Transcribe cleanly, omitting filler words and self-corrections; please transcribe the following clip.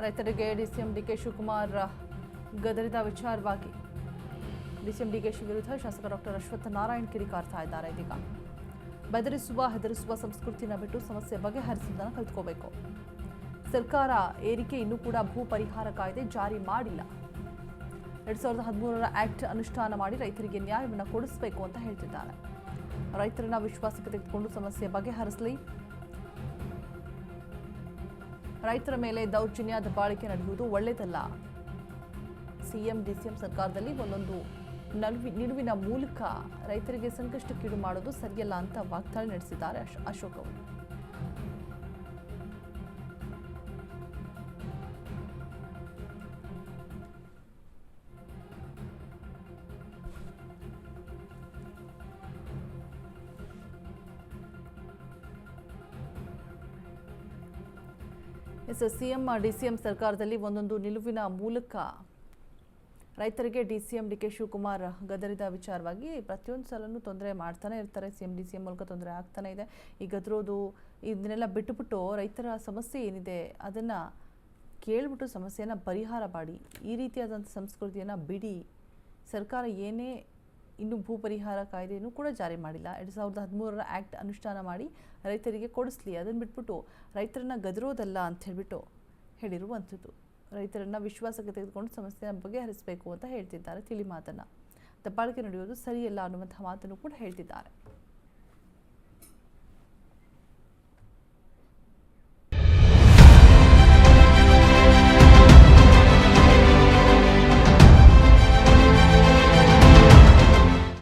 ರೈತರಿಗೆ DCM DK Shivakumar ಗದರಿದ ವಿಚಾರವಾಗಿ DCM DKShi ವಿರುದ್ಧ ಶಾಸಕ ಡಾಕ್ಟರ್ ಅಶ್ವತ್ಥ ನಾರಾಯಣ್ ಕಿಡಿಕಾರ್ತಾ ಇದ್ದಾರೆ. ಇದೀಗ ಹೆದರಿಸುವ ಸಂಸ್ಕೃತಿನ ಬಿಟ್ಟು ಸಮಸ್ಯೆ ಬಗೆಹರಿಸುವುದನ್ನು ಕಲಿತ್ಕೋಬೇಕು. ಸರ್ಕಾರ ಏರಿಕೆ ಇನ್ನೂ ಕೂಡ ಭೂ ಪರಿಹಾರ ಕಾಯ್ದೆ ಜಾರಿ ಮಾಡಿಲ್ಲ. 2013ರ ಆಕ್ಟ್ ಅನುಷ್ಠಾನ ಮಾಡಿ ರೈತರಿಗೆ ನ್ಯಾಯವನ್ನು ಕೊಡಿಸಬೇಕು ಅಂತ ಹೇಳ್ತಿದ್ದಾರೆ. ರೈತರನ್ನ ವಿಶ್ವಾಸಕ್ಕೆ ತೆಗೆದುಕೊಂಡು ಸಮಸ್ಯೆ ಬಗೆಹರಿಸಲಿ. ರೈತರ ಮೇಲೆ ದೌರ್ಜನ್ಯ ದಬ್ಬಾಳಿಕೆ ನಡೆಯುವುದು ಒಳ್ಳೆಯದಲ್ಲ. ಸಿಎಂ ಡಿಸಿಎಂ ಸರ್ಕಾರದಲ್ಲಿ ಒಂದೊಂದು ನಿಲುವಿನ ಮೂಲಕ ರೈತರಿಗೆ ಸಂಕಷ್ಟಕ್ಕೀಡು ಮಾಡೋದು ಸರಿಯಲ್ಲ ಅಂತ ವಾಗ್ದಾಳಿ ನಡೆಸಿದ್ದಾರೆ ಅಶೋಕ್ ಅವರು. ಸಿಎಂ ಡಿಸಿಎಂ ಸರ್ಕಾರದಲ್ಲಿ ಒಂದೊಂದು ನಿಲುವಿನ ಮೂಲಕ ರೈತರಿಗೆ ಡಿಸಿಎಂ ಡಿಕೆ ಶಿವಕುಮಾರ್ ಗದರಿದ ವಿಚಾರವಾಗಿ ಪ್ರತಿಯೊಂದು ಸಲನೂ ತೊಂದರೆ ಮಾಡ್ತಾನೆ ಇರ್ತಾರೆ. ಸಿಎಂ ಡಿಸಿಎಂ ಮೂಲಕ ತೊಂದರೆ ಆಗ್ತಾನೆ ಇದೆ. ಈ ಗದರೋದು ಇದನ್ನೆಲ್ಲ ಬಿಟ್ಟುಬಿಟ್ಟು ರೈತರ ಸಮಸ್ಯೆ ಏನಿದೆ ಅದನ್ನು ಕೇಳಿಬಿಟ್ಟು ಸಮಸ್ಯೆಯನ್ನು ಪರಿಹಾರ ಮಾಡಿ, ಈ ರೀತಿಯಾದಂಥ ಸಂಸ್ಕೃತಿಯನ್ನು ಬಿಡಿ. ಸರ್ಕಾರ ಏನೇ ಇನ್ನೂ ಭೂ ಪರಿಹಾರ ಕಾಯ್ದೆಯೂ ಕೂಡ ಜಾರಿ ಮಾಡಿಲ್ಲ. 2013ರ ಆ್ಯಕ್ಟ್ ಅನುಷ್ಠಾನ ಮಾಡಿ ರೈತರಿಗೆ ಕೊಡಿಸ್ಲಿ. ಅದನ್ನು ಬಿಟ್ಬಿಟ್ಟು ರೈತರನ್ನ ಗದರೋದಲ್ಲ ಅಂತ ಹೇಳಿರುವಂಥದ್ದು. ರೈತರನ್ನ ವಿಶ್ವಾಸಕ್ಕೆ ತೆಗೆದುಕೊಂಡು ಸಮಸ್ಯೆಯನ್ನು ಬಗೆಹರಿಸಬೇಕು ಅಂತ ಹೇಳ್ತಿದ್ದಾರೆ. ತಿಳಿ ಮಾತನ್ನು. ದಬ್ಬಾಳಿಕೆ ನಡೆಯೋದು ಸರಿಯಲ್ಲ ಅನ್ನುವಂಥ ಮಾತನ್ನು ಕೂಡ ಹೇಳ್ತಿದ್ದಾರೆ.